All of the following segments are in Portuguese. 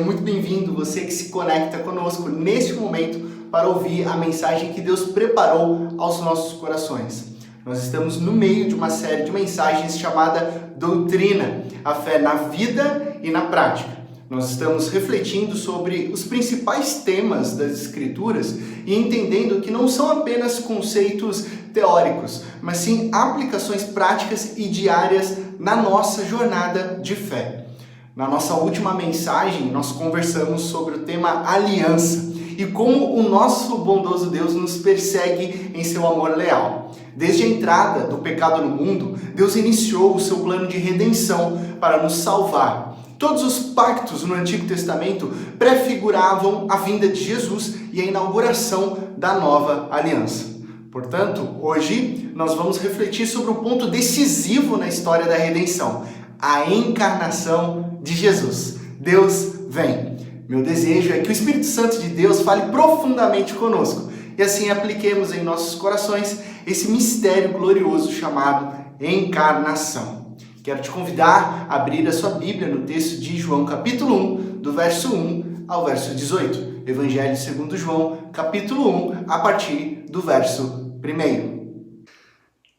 muito bem-vindo, você que se conecta conosco neste momento para ouvir a mensagem que Deus preparou aos nossos corações. Nós estamos no meio de uma série de mensagens chamada Doutrina, a fé na vida e na prática. Nós estamos refletindo sobre os principais temas das Escrituras e entendendo que não são apenas conceitos teóricos, mas sim aplicações práticas e diárias na nossa jornada de fé. Na nossa última mensagem, nós conversamos sobre o tema aliança e como o nosso bondoso Deus nos persegue em seu amor leal. Desde a entrada do pecado no mundo, Deus iniciou o seu plano de redenção para nos salvar. Todos os pactos no Antigo Testamento prefiguravam a vinda de Jesus e a inauguração da nova aliança. Portanto, hoje nós vamos refletir sobre um ponto decisivo na história da redenção, a encarnação de Jesus. Deus vem. Meu desejo é que o Espírito Santo de Deus fale profundamente conosco e assim apliquemos em nossos corações esse mistério glorioso chamado encarnação. Quero te convidar a abrir a sua Bíblia no texto de João capítulo 1, do verso 1 ao verso 18. Evangelho segundo João, capítulo 1, a partir do verso 1.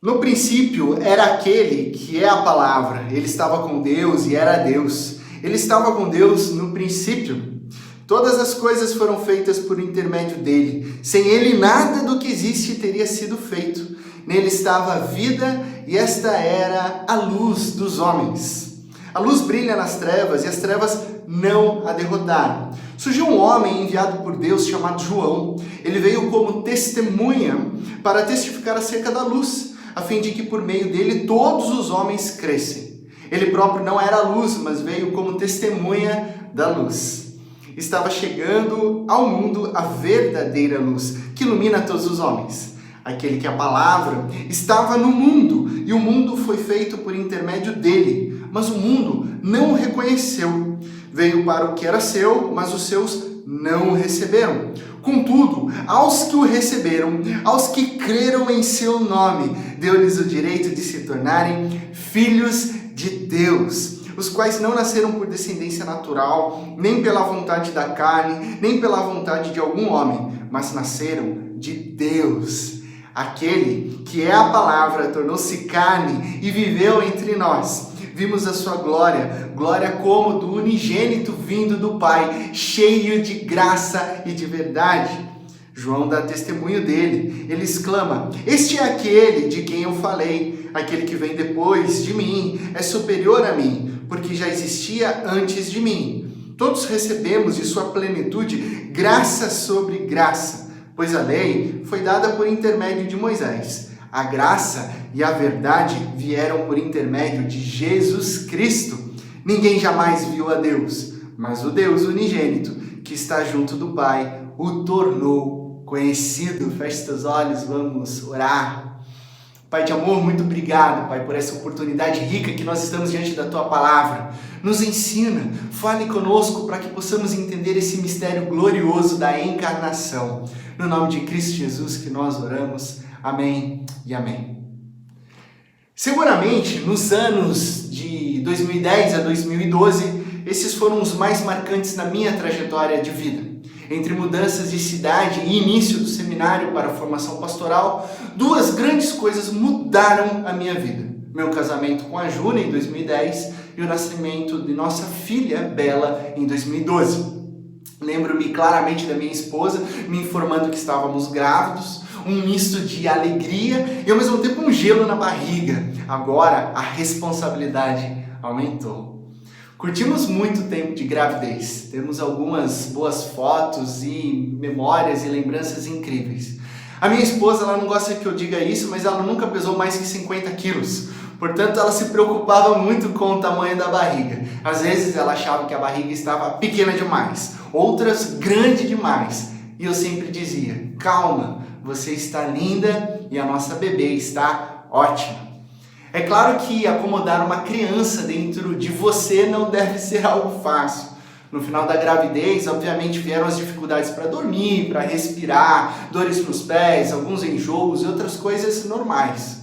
No princípio era aquele que é a palavra, ele estava com Deus e era Deus. Ele estava com Deus no princípio. Todas as coisas foram feitas por intermédio dele. Sem ele nada do que existe teria sido feito. Nele estava a vida e esta era a luz dos homens. A luz brilha nas trevas e as trevas não a derrotaram. Surgiu um homem enviado por Deus chamado João. Ele veio como testemunha para testificar acerca da luz, a fim de que por meio dele todos os homens crescem. Ele próprio não era a luz, mas veio como testemunha da luz. Estava chegando ao mundo a verdadeira luz, que ilumina todos os homens. Aquele que a palavra estava no mundo, e o mundo foi feito por intermédio dele, mas o mundo não o reconheceu. Veio para o que era seu, mas os seus não o receberam. Contudo, aos que o receberam, aos que creram em seu nome, deu-lhes o direito de se tornarem filhos de Deus, os quais não nasceram por descendência natural, nem pela vontade da carne, nem pela vontade de algum homem, mas nasceram de Deus. Aquele que é a palavra tornou-se carne e viveu entre nós. Vimos a sua glória, glória como do unigênito vindo do Pai, cheio de graça e de verdade. João dá testemunho dele, ele exclama: este é aquele de quem eu falei, aquele que vem depois de mim é superior a mim, porque já existia antes de mim. Todos recebemos de sua plenitude graça sobre graça, pois a lei foi dada por intermédio de Moisés. A graça e a verdade vieram por intermédio de Jesus Cristo. Ninguém jamais viu a Deus, mas o Deus unigênito, que está junto do Pai, o tornou conhecido. Feche seus olhos, vamos orar. Pai de amor, muito obrigado, Pai, por essa oportunidade rica que nós estamos diante da Tua Palavra. Nos ensina, fale conosco para que possamos entender esse mistério glorioso da encarnação. No nome de Cristo Jesus que nós oramos. Amém e amém. Seguramente, nos anos de 2010 a 2012, esses foram os mais marcantes na minha trajetória de vida. Entre mudanças de cidade e início do seminário para a formação pastoral, duas grandes coisas mudaram a minha vida. Meu casamento com a Júlia em 2010 e o nascimento de nossa filha Bela em 2012. Lembro-me claramente da minha esposa me informando que estávamos grávidos, um misto de alegria e ao mesmo tempo um gelo na barriga. Agora a responsabilidade aumentou. Curtimos muito tempo de gravidez, temos algumas boas fotos e memórias e lembranças incríveis. A minha esposa, ela não gosta que eu diga isso, mas ela nunca pesou mais que 50 quilos. Portanto, ela se preocupava muito com o tamanho da barriga. Às vezes ela achava que a barriga estava pequena demais, outras grande demais. E eu sempre dizia: calma, você está linda e a nossa bebê está ótima. É claro que acomodar uma criança dentro de você não deve ser algo fácil. No final da gravidez, obviamente, vieram as dificuldades para dormir, para respirar, dores nos pés, alguns enjoos e outras coisas normais.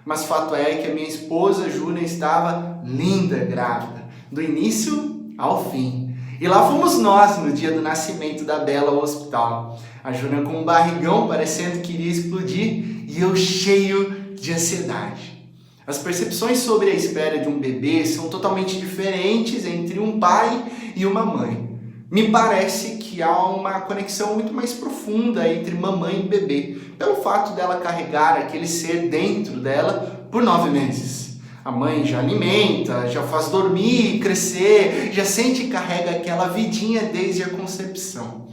Mas fato é que a minha esposa, Júlia, estava linda grávida, do início ao fim. E lá fomos nós no dia do nascimento da Bela ao hospital. A Júlia com um barrigão parecendo que iria explodir e eu cheio de ansiedade. As percepções sobre a espera de um bebê são totalmente diferentes entre um pai e uma mãe. Me parece que há uma conexão muito mais profunda entre mamãe e bebê, pelo fato dela carregar aquele ser dentro dela por 9 meses. A mãe já alimenta, já faz dormir, crescer, já sente e carrega aquela vidinha desde a concepção.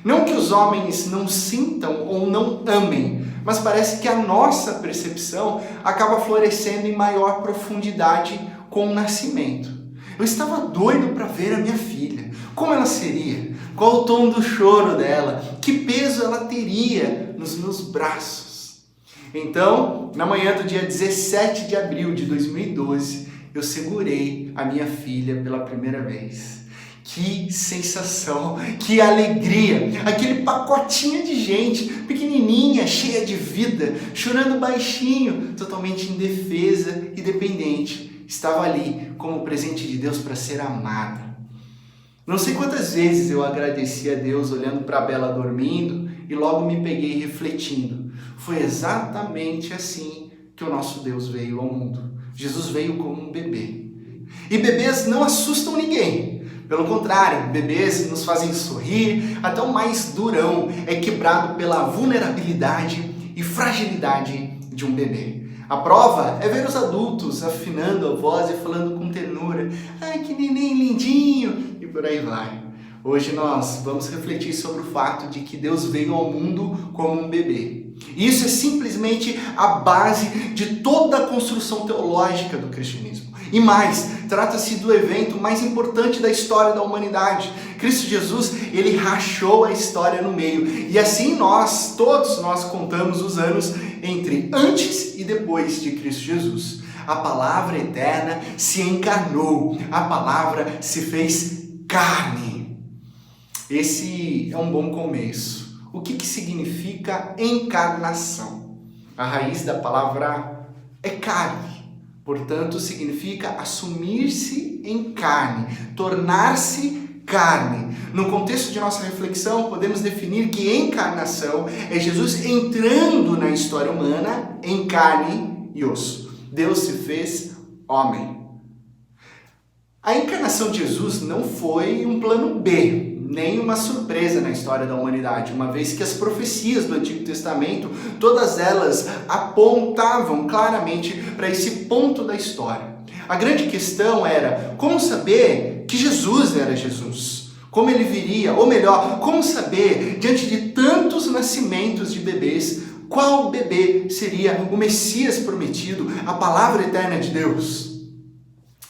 Não que os homens não sintam ou não amem, mas parece que a nossa percepção acaba florescendo em maior profundidade com o nascimento. Eu estava doido para ver a minha filha. Como ela seria? Qual o tom do choro dela? Que peso ela teria nos meus braços? Então, na manhã do dia 17 de abril de 2012, eu segurei a minha filha pela primeira vez. Que sensação, que alegria! Aquele pacotinho de gente, pequenininha, cheia de vida, chorando baixinho, totalmente indefesa e dependente, estava ali como presente de Deus para ser amada. Não sei quantas vezes eu agradeci a Deus olhando para a Bela dormindo e logo me peguei refletindo. Foi exatamente assim que o nosso Deus veio ao mundo. Jesus veio como um bebê. E bebês não assustam ninguém. Pelo contrário, bebês nos fazem sorrir, até o mais durão é quebrado pela vulnerabilidade e fragilidade de um bebê. A prova é ver os adultos afinando a voz e falando com ternura. Ai, que neném lindinho! E por aí vai. Hoje nós vamos refletir sobre o fato de que Deus veio ao mundo como um bebê. Isso é simplesmente a base de toda a construção teológica do cristianismo. E mais, trata-se do evento mais importante da história da humanidade. Cristo Jesus, ele rachou a história no meio. E assim todos nós contamos os anos entre antes e depois de Cristo Jesus. A palavra eterna se encarnou, a palavra se fez carne. Esse é um bom começo. O que significa encarnação? A raiz da palavra é carne. Portanto, significa assumir-se em carne, tornar-se carne. No contexto de nossa reflexão, podemos definir que encarnação é Jesus entrando na história humana em carne e osso. Deus se fez homem. A encarnação de Jesus não foi um plano B, nem uma surpresa na história da humanidade, uma vez que as profecias do Antigo Testamento, todas elas apontavam claramente para esse ponto da história. A grande questão era como saber que Jesus era Jesus, como ele viria, ou melhor, como saber, diante de tantos nascimentos de bebês, qual bebê seria o Messias prometido, a palavra eterna de Deus.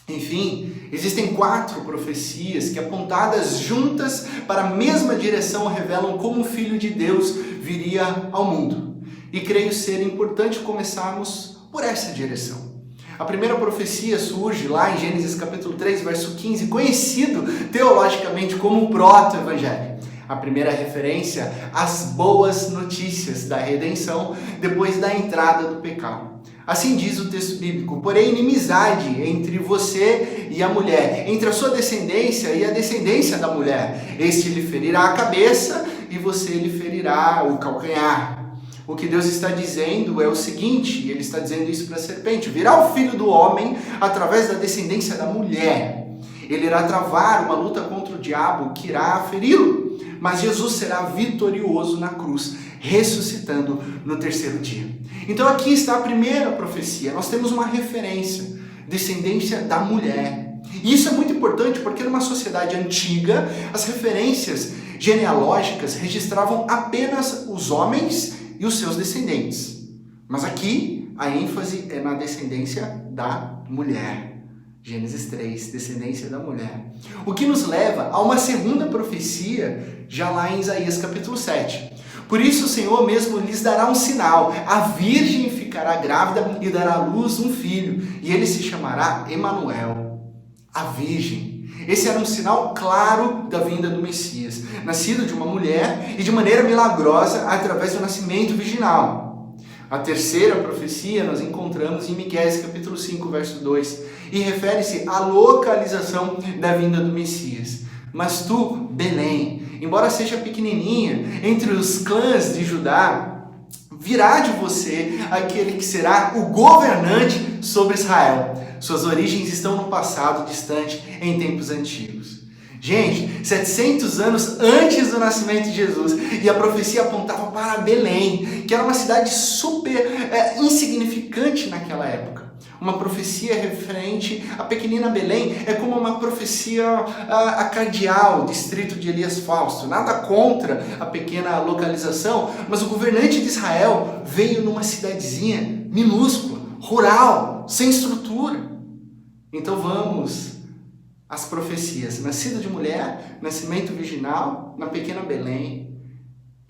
Enfim, existem 4 profecias que, apontadas juntas para a mesma direção, revelam como o Filho de Deus viria ao mundo. E creio ser importante começarmos por essa direção. A primeira profecia surge lá em Gênesis capítulo 3, verso 15, conhecido teologicamente como o proto-evangelho. A primeira referência às boas notícias da redenção depois da entrada do pecado. Assim diz o texto bíblico: porém inimizade entre você e a mulher, entre a sua descendência e a descendência da mulher. Este lhe ferirá a cabeça e você lhe ferirá o calcanhar. O que Deus está dizendo é o seguinte, ele está dizendo isso para a serpente: virá o filho do homem através da descendência da mulher. Ele irá travar uma luta contra o diabo que irá feri-lo. Mas Jesus será vitorioso na cruz, ressuscitando no 3º dia. Então aqui está a primeira profecia. Nós temos uma referência, descendência da mulher. E isso é muito importante porque numa sociedade antiga, as referências genealógicas registravam apenas os homens e os seus descendentes. Mas aqui a ênfase é na descendência da mulher. Gênesis 3, descendência da mulher. O que nos leva a uma segunda profecia, já lá em Isaías capítulo 7. Por isso o Senhor mesmo lhes dará um sinal. A virgem ficará grávida e dará à luz um filho, e ele se chamará Emanuel. A virgem. Esse era um sinal claro da vinda do Messias, nascido de uma mulher e de maneira milagrosa através do nascimento virginal. A terceira profecia nós encontramos em Miqueias capítulo 5, verso 2, e refere-se à localização da vinda do Messias. Mas tu, Belém, embora seja pequenininha, entre os clãs de Judá, virá de você aquele que será o governante sobre Israel. Suas origens estão no passado distante, em tempos antigos. Gente, 700 anos antes do nascimento de Jesus, e a profecia apontava para Belém, que era uma cidade super insignificante naquela época. Uma profecia referente à pequenina Belém é como uma profecia acardial, distrito de Elias Fausto. Nada contra a pequena localização, mas o governante de Israel veio numa cidadezinha minúscula, rural, sem estrutura. Então vamos às profecias. Nascida de mulher, nascimento virginal, na pequena Belém.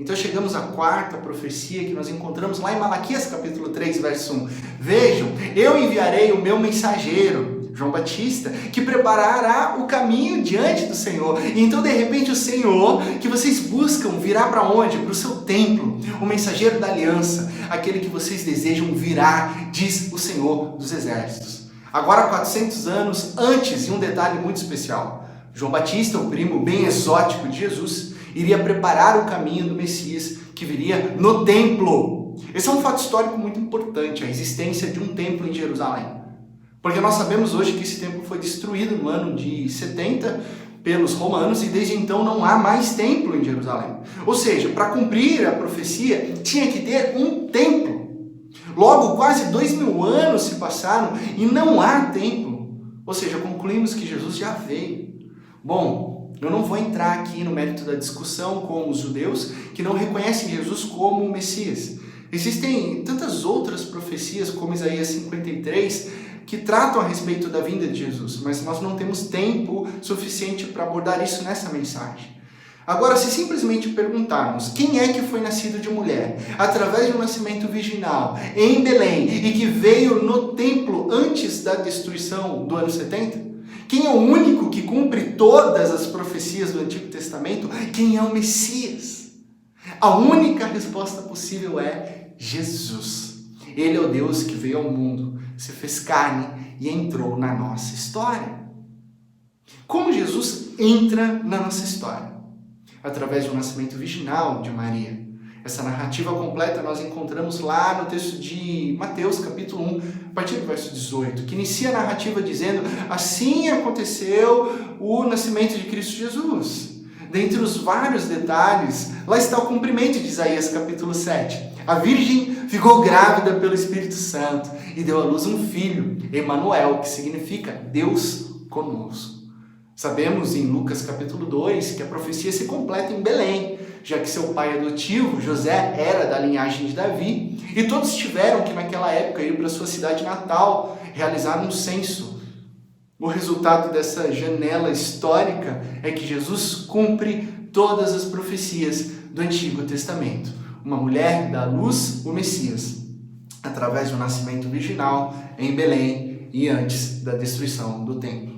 Então chegamos à quarta profecia que nós encontramos lá em Malaquias capítulo 3, verso 1. Vejam, eu enviarei o meu mensageiro, João Batista, que preparará o caminho diante do Senhor. E então de repente o Senhor, que vocês buscam, virá para onde? Para o seu templo, o mensageiro da aliança, aquele que vocês desejam virá, diz o Senhor dos exércitos. Agora 400 anos antes, e um detalhe muito especial, João Batista, o primo bem exótico de Jesus, iria preparar o caminho do Messias que viria no templo. Esse é um fato histórico muito importante, a existência de um templo em Jerusalém. Porque nós sabemos hoje que esse templo foi destruído no ano de 70 pelos romanos e desde então não há mais templo em Jerusalém. Ou seja, para cumprir a profecia tinha que ter um templo. Logo, quase 2000 anos se passaram e não há templo. Ou seja, concluímos que Jesus já veio. Bom, eu não vou entrar aqui no mérito da discussão com os judeus que não reconhecem Jesus como o Messias. Existem tantas outras profecias, como Isaías 53, que tratam a respeito da vinda de Jesus, mas nós não temos tempo suficiente para abordar isso nessa mensagem. Agora, se simplesmente perguntarmos quem é que foi nascido de mulher, através do nascimento virginal, em Belém, e que veio no templo antes da destruição do ano 70, quem é o único que cumpre todas as profecias do Antigo Testamento? Quem é o Messias? A única resposta possível é Jesus. Ele é o Deus que veio ao mundo, se fez carne e entrou na nossa história. Como Jesus entra na nossa história? Através do nascimento virginal de Maria. Essa narrativa completa nós encontramos lá no texto de Mateus, capítulo 1, a partir do verso 18, que inicia a narrativa dizendo: assim aconteceu o nascimento de Cristo Jesus. Dentre os vários detalhes, lá está o cumprimento de Isaías, capítulo 7. A Virgem ficou grávida pelo Espírito Santo e deu à luz um filho, Emanuel, que significa Deus conosco. Sabemos em Lucas capítulo 2 que a profecia se completa em Belém, já que seu pai adotivo, José, era da linhagem de Davi, e todos tiveram que naquela época ir para sua cidade natal, realizar um censo. O resultado dessa janela histórica é que Jesus cumpre todas as profecias do Antigo Testamento. Uma mulher dá à luz o Messias, através do nascimento virginal em Belém e antes da destruição do templo.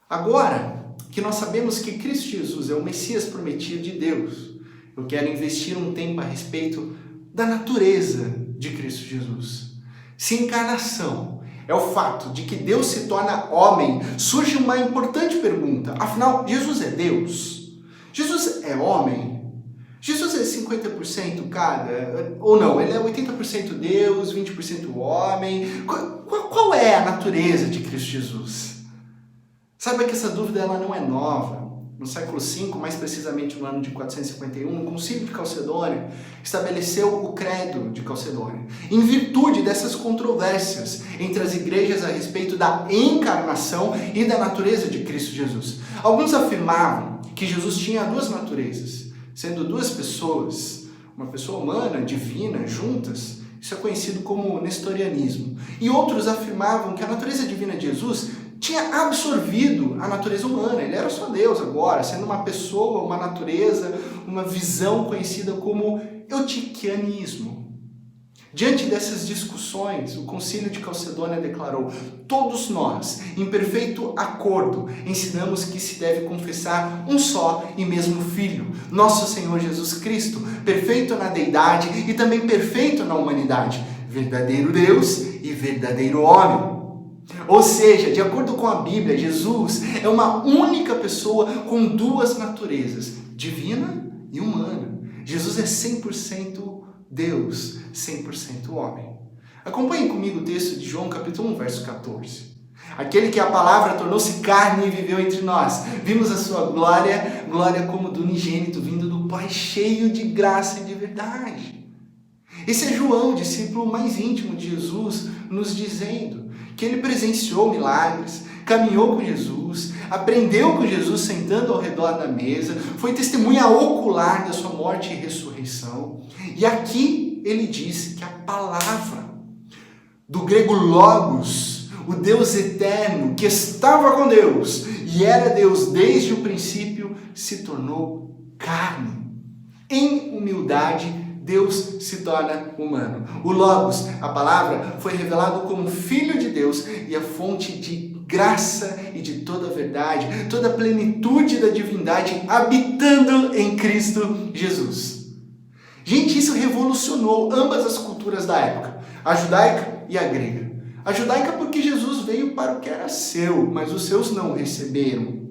Agora que nós sabemos que Cristo Jesus é o Messias prometido de Deus, eu quero investir um tempo a respeito da natureza de Cristo Jesus. Se encarnação é o fato de que Deus se torna homem, surge uma importante pergunta. Afinal, Jesus é Deus? Jesus é homem? Jesus é 50% cada? Ou não? Ele é 80% Deus, 20% homem? Qual é a natureza de Cristo Jesus? Saiba que essa dúvida ela não é nova. No século V, mais precisamente no ano de 451, o Concílio de Calcedônia estabeleceu o Credo de Calcedônia, em virtude dessas controvérsias entre as igrejas a respeito da encarnação e da natureza de Cristo Jesus. Alguns afirmavam que Jesus tinha duas naturezas, sendo duas pessoas, uma pessoa humana, divina, juntas. Isso é conhecido como nestorianismo. E outros afirmavam que a natureza divina de Jesus tinha absorvido a natureza humana. Ele era só Deus agora, sendo uma pessoa, uma natureza, uma visão conhecida como eutiquianismo. Diante dessas discussões, o Concílio de Calcedônia declarou: todos nós, em perfeito acordo, ensinamos que se deve confessar um só e mesmo Filho, nosso Senhor Jesus Cristo, perfeito na deidade e também perfeito na humanidade, verdadeiro Deus e verdadeiro homem. Ou seja, de acordo com a Bíblia, Jesus é uma única pessoa com duas naturezas, divina e humana. Jesus é 100% Deus, 100% homem. Acompanhe comigo o texto de João capítulo 1, verso 14. Aquele que a palavra tornou-se carne e viveu entre nós. Vimos a sua glória, glória como do unigênito, vindo do Pai, cheio de graça e de verdade. Esse é João, o discípulo mais íntimo de Jesus, nos dizendo que ele presenciou milagres, caminhou com Jesus, aprendeu com Jesus sentando ao redor da mesa, foi testemunha ocular da sua morte e ressurreição. E aqui ele diz que a palavra, do grego logos, o Deus eterno que estava com Deus e era Deus desde o princípio, se tornou carne. Em humildade, Deus se torna humano. O Logos, a palavra, foi revelado como Filho de Deus e a fonte de graça e de toda a verdade, toda a plenitude da divindade habitando em Cristo Jesus. Gente, isso revolucionou ambas as culturas da época, a judaica e a grega. A judaica porque Jesus veio para o que era seu, mas os seus não o receberam.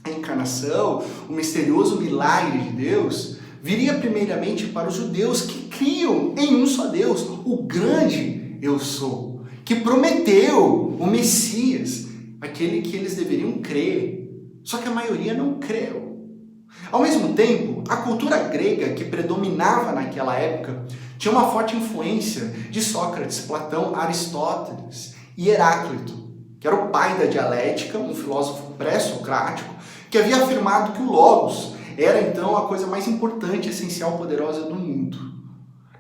A encarnação, o misterioso milagre de Deus, viria primeiramente para os judeus que criam em um só Deus, o grande eu sou, que prometeu o Messias, aquele que eles deveriam crer. Só que a maioria não creu. Ao mesmo tempo, a cultura grega que predominava naquela época tinha uma forte influência de Sócrates, Platão, Aristóteles e Heráclito, que era o pai da dialética, um filósofo pré-socrático, que havia afirmado que o Logos era então a coisa mais importante, essencial, poderosa do mundo.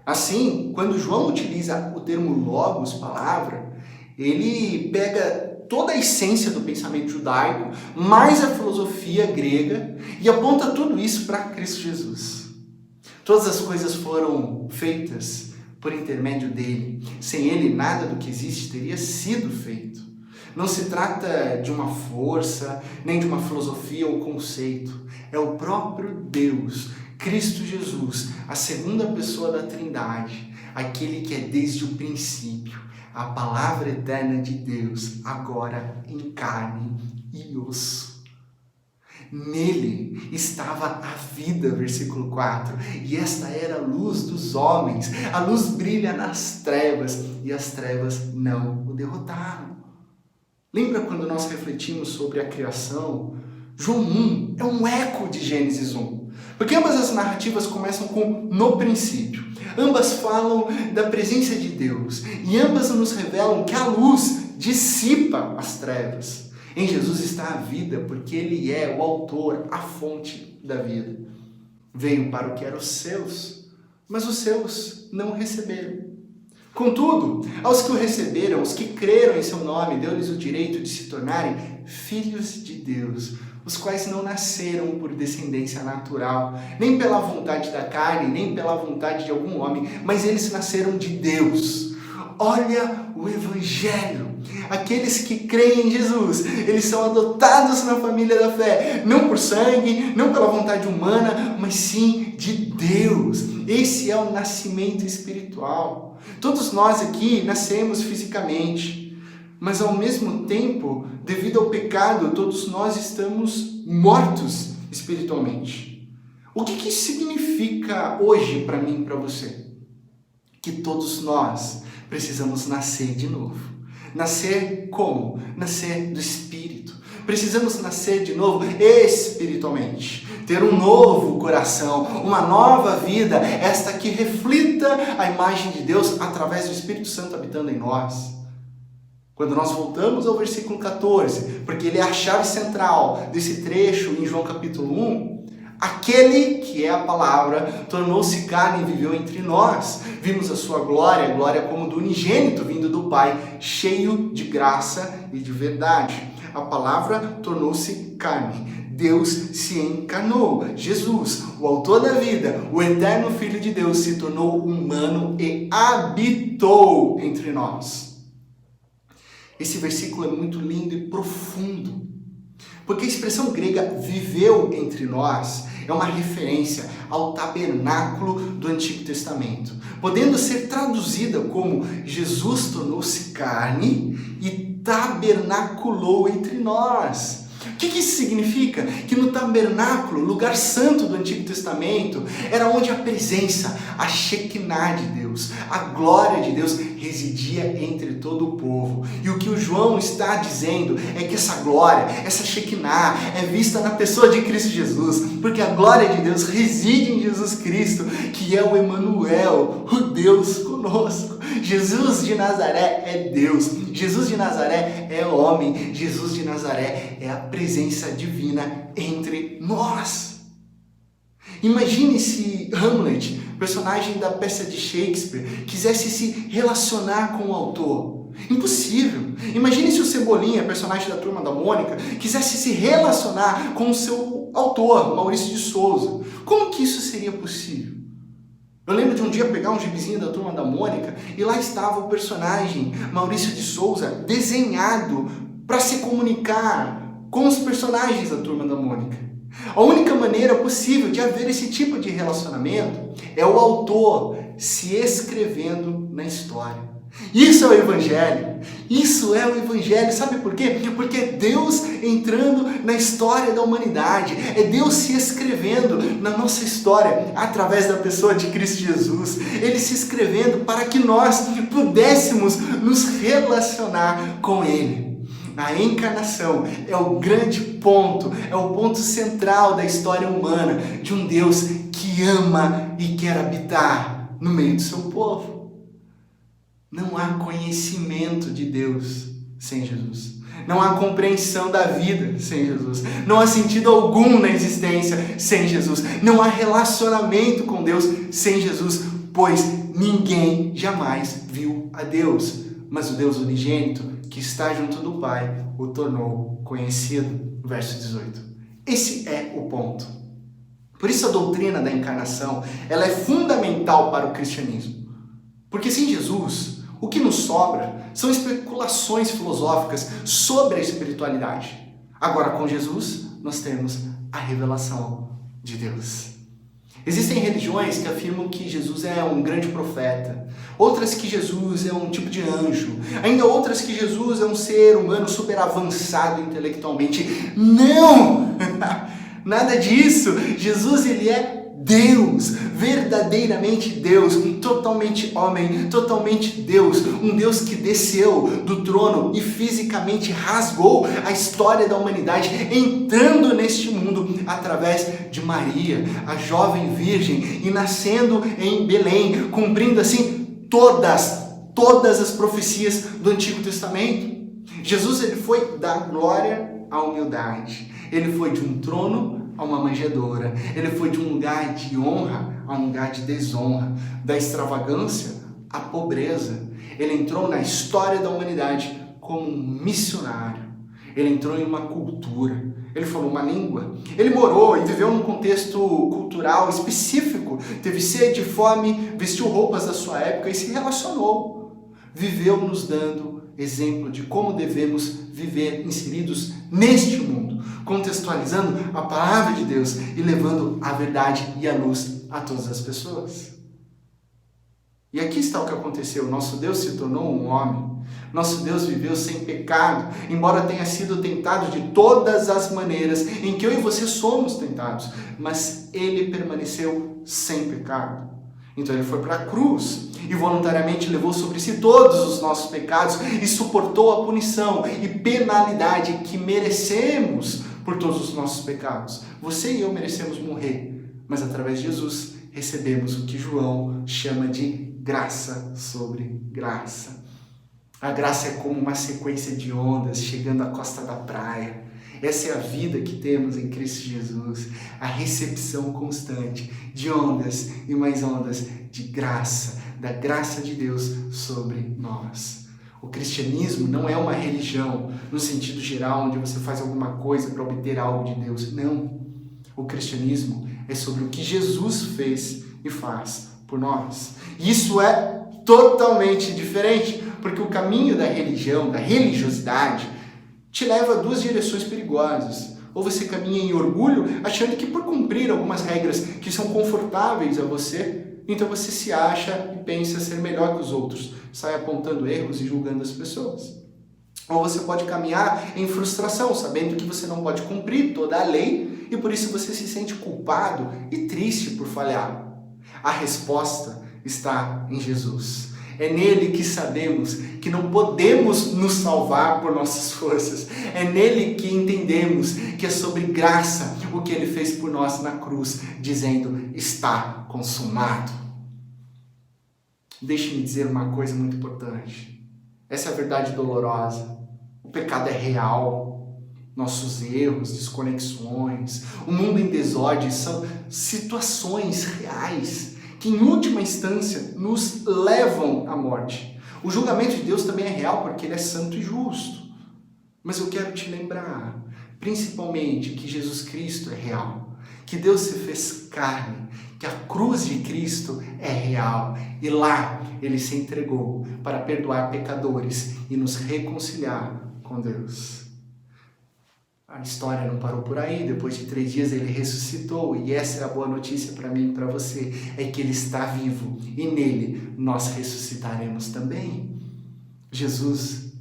Assim, quando João utiliza o termo Logos, palavra, ele pega toda a essência do pensamento judaico, mais a filosofia grega, e aponta tudo isso para Cristo Jesus. Todas as coisas foram feitas por intermédio dele. Sem ele, nada do que existe teria sido feito. Não se trata de uma força, nem de uma filosofia ou conceito. É o próprio Deus, Cristo Jesus, a segunda pessoa da Trindade, aquele que é desde o princípio, a palavra eterna de Deus, agora em carne e osso. Nele estava a vida, versículo 4, e esta era a luz dos homens. A luz brilha nas trevas, e as trevas não o derrotaram. Lembra quando nós refletimos sobre a criação? João 1 é um eco de Gênesis 1, porque ambas as narrativas começam com no princípio. Ambas falam da presença de Deus, e ambas nos revelam que a luz dissipa as trevas. Em Jesus está a vida, porque Ele é o autor, a fonte da vida. Veio para o que eram os seus, mas os seus não o receberam. Contudo, aos que o receberam, os que creram em seu nome, deu-lhes o direito de se tornarem filhos de Deus, os quais não nasceram por descendência natural, nem pela vontade da carne, nem pela vontade de algum homem, mas eles nasceram de Deus. Olha o Evangelho. Aqueles que creem em Jesus, eles são adotados na família da fé, não por sangue, não pela vontade humana, mas sim de Deus. Esse é o nascimento espiritual. Todos nós aqui nascemos fisicamente, mas ao mesmo tempo, devido ao pecado, todos nós estamos mortos espiritualmente. O que isso significa hoje para mim e para você? Que todos nós precisamos nascer de novo. Nascer como? Nascer do Espírito. Precisamos nascer de novo espiritualmente. Ter um novo coração, uma nova vida, esta que reflita a imagem de Deus através do Espírito Santo habitando em nós. Quando nós voltamos ao versículo 14, porque ele é a chave central desse trecho em João capítulo 1, aquele que é a palavra tornou-se carne e viveu entre nós. Vimos a sua glória, glória como do unigênito vindo do Pai, cheio de graça e de verdade. A palavra tornou-se carne. Deus se encarnou. Jesus, o autor da vida, o eterno Filho de Deus, se tornou humano e habitou entre nós. Esse versículo é muito lindo e profundo. Porque a expressão grega viveu entre nós é uma referência ao tabernáculo do Antigo Testamento, podendo ser traduzida como Jesus tornou-se carne e tabernaculou entre nós. O que isso significa? Que no tabernáculo, lugar santo do Antigo Testamento, era onde a presença, a Shekinah de Deus, a glória de Deus residia entre todo o povo. E o que o João está dizendo é que essa glória, essa Shekinah, é vista na pessoa de Cristo Jesus, porque a glória de Deus reside em Jesus Cristo, que é o Emanuel, o Deus conosco. Jesus de Nazaré é Deus, Jesus de Nazaré é homem, Jesus de Nazaré é a presença divina entre nós. Imagine se Hamlet, personagem da peça de Shakespeare, quisesse se relacionar com o autor. Impossível. Imagine se o Cebolinha, personagem da Turma da Mônica, quisesse se relacionar com o seu autor, Maurício de Souza. Como que isso seria possível? Eu lembro de um dia pegar um gibizinho da Turma da Mônica e lá estava o personagem Maurício de Souza desenhado para se comunicar com os personagens da Turma da Mônica. A única maneira possível de haver esse tipo de relacionamento é o autor se escrevendo na história. Isso é o Evangelho. Isso é o Evangelho. Sabe por quê? Porque é Deus entrando na história da humanidade. É Deus se escrevendo na nossa história através da pessoa de Cristo Jesus. Ele se escrevendo para que nós pudéssemos nos relacionar com Ele. A encarnação é o grande ponto, é o ponto central da história humana de um Deus que ama e quer habitar no meio do seu povo. Não há conhecimento de Deus sem Jesus. Não há compreensão da vida sem Jesus. Não há sentido algum na existência sem Jesus. Não há relacionamento com Deus sem Jesus, pois ninguém jamais viu a Deus. Mas o Deus unigênito, que está junto do Pai, o tornou conhecido. Verso 18. Esse é o ponto. Por isso a doutrina da encarnação, ela é fundamental para o cristianismo. Porque sem Jesus, o que nos sobra são especulações filosóficas sobre a espiritualidade. Agora, com Jesus, nós temos a revelação de Deus. Existem religiões que afirmam que Jesus é um grande profeta, outras que Jesus é um tipo de anjo, ainda outras que Jesus é um ser humano super avançado intelectualmente. Não! Nada disso! Jesus, ele é Deus, verdadeiramente Deus, totalmente homem, totalmente Deus, um Deus que desceu do trono e fisicamente rasgou a história da humanidade, entrando neste mundo através de Maria, a jovem virgem, e nascendo em Belém, cumprindo assim todas as profecias do Antigo Testamento. Jesus, ele foi da glória à humildade, ele foi de um trono a uma manjedoura. Ele foi de um lugar de honra a um lugar de desonra, da extravagância à pobreza. Ele entrou na história da humanidade como um missionário. Ele entrou em uma cultura. Ele falou uma língua. Ele morou e viveu num contexto cultural específico. Teve sede, fome, vestiu roupas da sua época e se relacionou. Viveu nos dando exemplo de como devemos viver inseridos neste mundo, contextualizando a palavra de Deus e levando a verdade e a luz a todas as pessoas. E aqui está o que aconteceu. Nosso Deus se tornou um homem. Nosso Deus viveu sem pecado, embora tenha sido tentado de todas as maneiras em que eu e você somos tentados, mas ele permaneceu sem pecado. Então ele foi para a cruz e voluntariamente levou sobre si todos os nossos pecados e suportou a punição e penalidade que merecemos por todos os nossos pecados. Você e eu merecemos morrer, mas através de Jesus recebemos o que João chama de graça sobre graça. A graça é como uma sequência de ondas chegando à costa da praia. Essa é a vida que temos em Cristo Jesus, a recepção constante de ondas e mais ondas de graça, da graça de Deus sobre nós. O cristianismo não é uma religião no sentido geral, onde você faz alguma coisa para obter algo de Deus. Não. O cristianismo é sobre o que Jesus fez e faz por nós. Isso é totalmente diferente, porque o caminho da religião, da religiosidade, te leva a duas direções perigosas. Ou você caminha em orgulho, achando que por cumprir algumas regras que são confortáveis a você, então você se acha e pensa ser melhor que os outros, sai apontando erros e julgando as pessoas. Ou você pode caminhar em frustração, sabendo que você não pode cumprir toda a lei e por isso você se sente culpado e triste por falhar. A resposta está em Jesus. É nele que sabemos que não podemos nos salvar por nossas forças. É nele que entendemos que é sobre graça o que ele fez por nós na cruz, dizendo: está consumado. Deixe-me dizer uma coisa muito importante. Essa é a verdade dolorosa. O pecado é real. Nossos erros, desconexões, o mundo em desordem são situações reais que em última instância nos levam à morte. O julgamento de Deus também é real porque ele é santo e justo. Mas eu quero te lembrar, principalmente, que Jesus Cristo é real, que Deus se fez carne, que a cruz de Cristo é real e lá ele se entregou para perdoar pecadores e nos reconciliar com Deus. A história não parou por aí, depois de 3 dias ele ressuscitou e essa é a boa notícia para mim e para você, é que ele está vivo e nele nós ressuscitaremos também. Jesus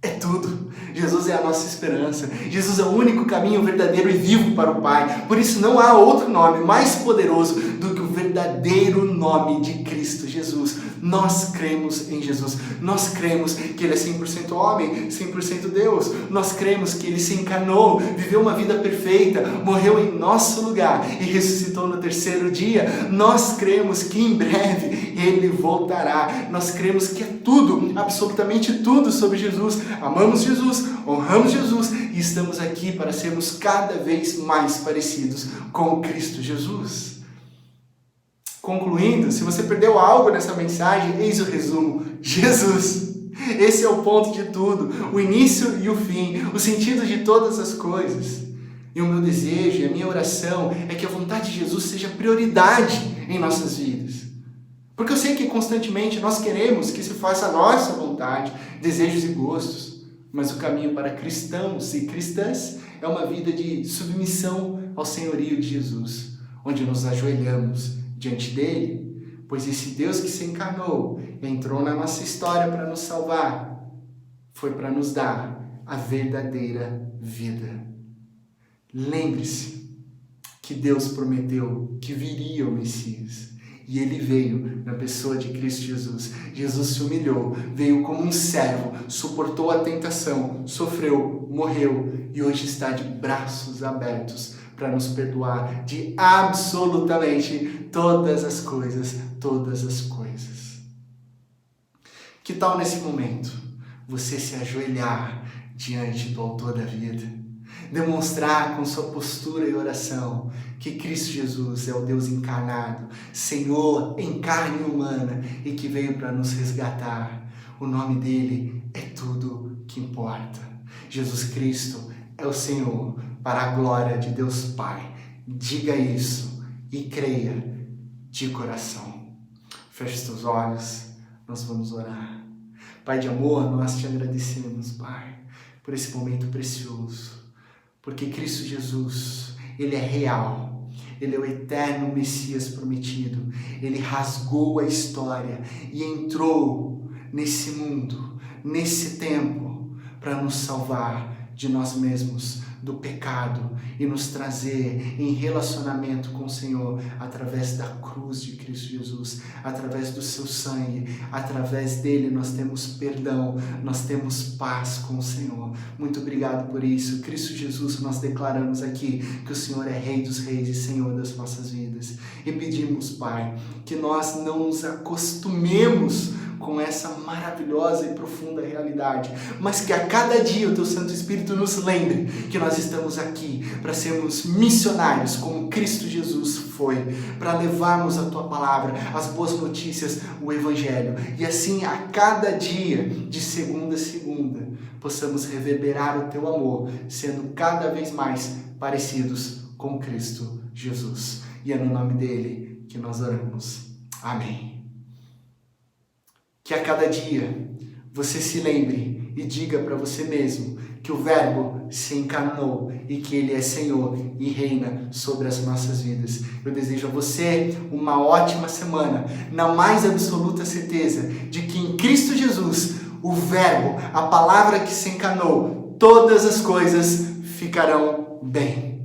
é tudo. Jesus é a nossa esperança. Jesus é o único caminho verdadeiro e vivo para o Pai. Por isso não há outro nome mais poderoso do que o verdadeiro nome de Cristo Jesus. Nós cremos em Jesus. Nós cremos que Ele é 100% homem, 100% Deus. Nós cremos que Ele se encarnou, viveu uma vida perfeita, morreu em nosso lugar e ressuscitou no 3º dia. Nós cremos que em breve Ele voltará. Nós cremos que é tudo, absolutamente tudo sobre Jesus. Amamos Jesus, honramos Jesus e estamos aqui para sermos cada vez mais parecidos com Cristo Jesus. Concluindo, se você perdeu algo nessa mensagem, eis o resumo: Jesus. Esse é o ponto de tudo, o início e o fim, o sentido de todas as coisas. E o meu desejo e a minha oração é que a vontade de Jesus seja prioridade em nossas vidas. Porque eu sei que constantemente nós queremos que se faça a nossa vontade, desejos e gostos. Mas o caminho para cristãos e cristãs é uma vida de submissão ao senhorio de Jesus, onde nos ajoelhamos diante dele, pois esse Deus que se encarnou, entrou na nossa história para nos salvar, foi para nos dar a verdadeira vida. Lembre-se que Deus prometeu que viria o Messias. E ele veio na pessoa de Cristo Jesus. Jesus se humilhou, veio como um servo, suportou a tentação, sofreu, morreu e hoje está de braços abertos para nos perdoar de absolutamente todas as coisas, todas as coisas. Que tal nesse momento você se ajoelhar diante do Autor da vida? Demonstrar com sua postura e oração que Cristo Jesus é o Deus encarnado, Senhor em carne humana e que veio para nos resgatar. O nome dele é tudo que importa. Jesus Cristo é o Senhor para a glória de Deus Pai. Diga isso e creia de coração. Feche os teus olhos, nós vamos orar. Pai de amor, nós te agradecemos, Pai, por esse momento precioso. Porque Cristo Jesus, Ele é real, Ele é o eterno Messias prometido, Ele rasgou a história e entrou nesse mundo, nesse tempo, para nos salvar de nós mesmos, do pecado e nos trazer em relacionamento com o Senhor através da cruz de Cristo Jesus, através do seu sangue, através dele nós temos perdão, nós temos paz com o Senhor. Muito obrigado por isso. Cristo Jesus, nós declaramos aqui que o Senhor é Rei dos Reis e Senhor das nossas vidas. E pedimos, Pai, que nós não nos acostumemos com essa maravilhosa e profunda realidade, mas que a cada dia o Teu Santo Espírito nos lembre que nós estamos aqui para sermos missionários como Cristo Jesus foi, para levarmos a Tua palavra, as boas notícias, o Evangelho, e assim a cada dia, de segunda a segunda, possamos reverberar o Teu amor, sendo cada vez mais parecidos com Cristo Jesus. E é no nome dele que nós oramos. Amém. Que a cada dia você se lembre e diga para você mesmo que o Verbo se encarnou e que Ele é Senhor e reina sobre as nossas vidas. Eu desejo a você uma ótima semana, na mais absoluta certeza de que em Cristo Jesus, o Verbo, a palavra que se encarnou, todas as coisas ficarão bem.